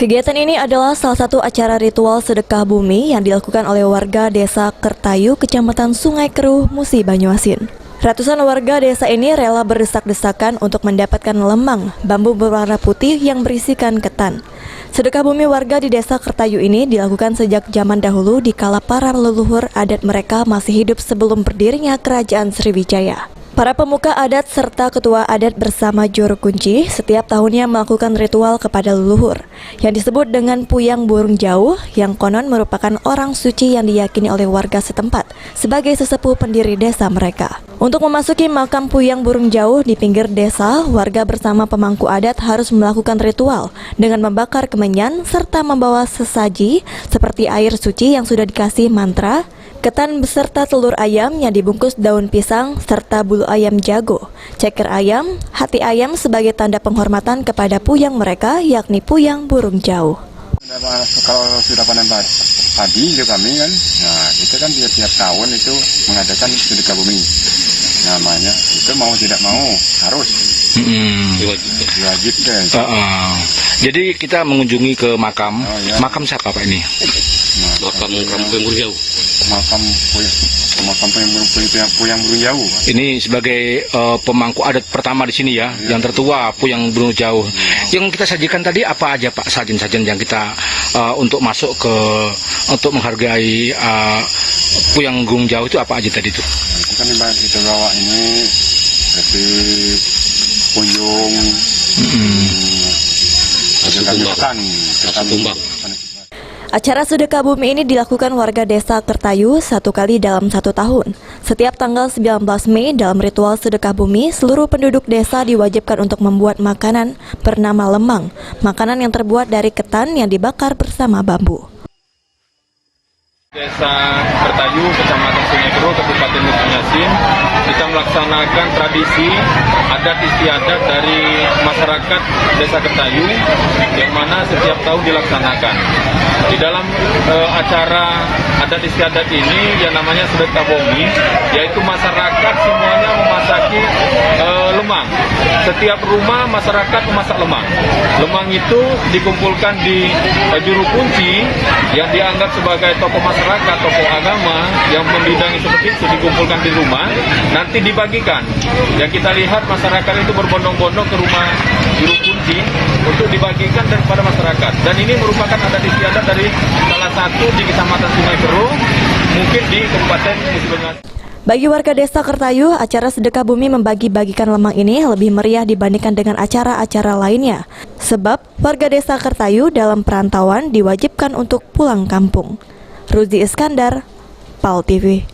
Kegiatan ini adalah salah satu acara ritual sedekah bumi yang dilakukan oleh warga desa Kertayu, Kecamatan Sungai Keruh, Musi, Banyuasin. Ratusan warga desa ini rela berdesak-desakan untuk mendapatkan lemang bambu berwarna putih yang berisikan ketan. Sedekah bumi warga di desa Kertayu ini dilakukan sejak zaman dahulu di kala para leluhur adat mereka masih hidup sebelum berdirinya Kerajaan Sriwijaya. Para pemuka adat serta ketua adat bersama juru kunci setiap tahunnya melakukan ritual kepada leluhur yang disebut dengan Puyang Burung Jauh, yang konon merupakan orang suci yang diyakini oleh warga setempat sebagai sesepuh pendiri desa mereka. Untuk memasuki makam Puyang Burung Jauh di pinggir desa, warga bersama pemangku adat harus melakukan ritual dengan membakar kemenyan serta membawa sesaji seperti air suci yang sudah dikasih mantra, ketan beserta telur ayam yang dibungkus daun pisang serta bulu ayam jago, ceker ayam, hati ayam sebagai tanda penghormatan kepada puyang mereka, yakni Puyang Burung Jauh. Kalau sudah panen padi itu kami kan, nah itu kan tiap tahun itu mengadakan sedekah bumi. Namanya itu mau tidak mau harus diwajibkan. Jadi kita mengunjungi ke makam, makam siapa Pak ini? Makam Puyang Jauh. Makam Puyang Burung Jauh. Ini sebagai pemangku adat pertama di sini ya, yang tertua Puyang Burung Jauh. Yang kita sajikan tadi apa aja Pak, sajen-sajen yang kita untuk masuk ke untuk menghargai Puyang Burung Jauh itu apa aja tadi itu? Itu kan kita bawa ini seperti kunjung, ketan. Acara sedekah bumi ini dilakukan warga desa Kertayu satu kali dalam 1 tahun. Setiap tanggal 19 Mei dalam ritual sedekah bumi, seluruh penduduk desa diwajibkan untuk membuat makanan bernama lemang, makanan yang terbuat dari ketan yang dibakar bersama bambu. Desa Kertayu, Kecamatan Sungai Keruh, Kabupaten Musi Banyuasin, kita melaksanakan tradisi adat istiadat dari masyarakat Desa Kertayu yang mana setiap tahun dilaksanakan. Di dalam acara adat istiadat ini yang namanya sedekah bumi, yaitu masyarakat semuanya memasaki lemang. Setiap rumah masyarakat memasak lemang. Lemang itu dikumpulkan di juru kunci yang dianggap sebagai tokoh masyarakat, tokoh agama yang membidangi seperti itu, dikumpulkan di rumah, nanti dibagikan. Yang kita lihat masyarakat itu berbondong-bondong ke rumah juru kunci untuk dibagikan daripada masyarakat. Dan ini merupakan adat istiadat dari salah satu di Kecamatan Sungai Keruh, mungkin di Kabupaten Musi Banyuasin. Bagi warga desa Kertayu, acara sedekah bumi membagi-bagikan lemang ini lebih meriah dibandingkan dengan acara-acara lainnya. Sebab warga desa Kertayu dalam perantauan diwajibkan untuk pulang kampung. Ruzi Iskandar, PAL TV.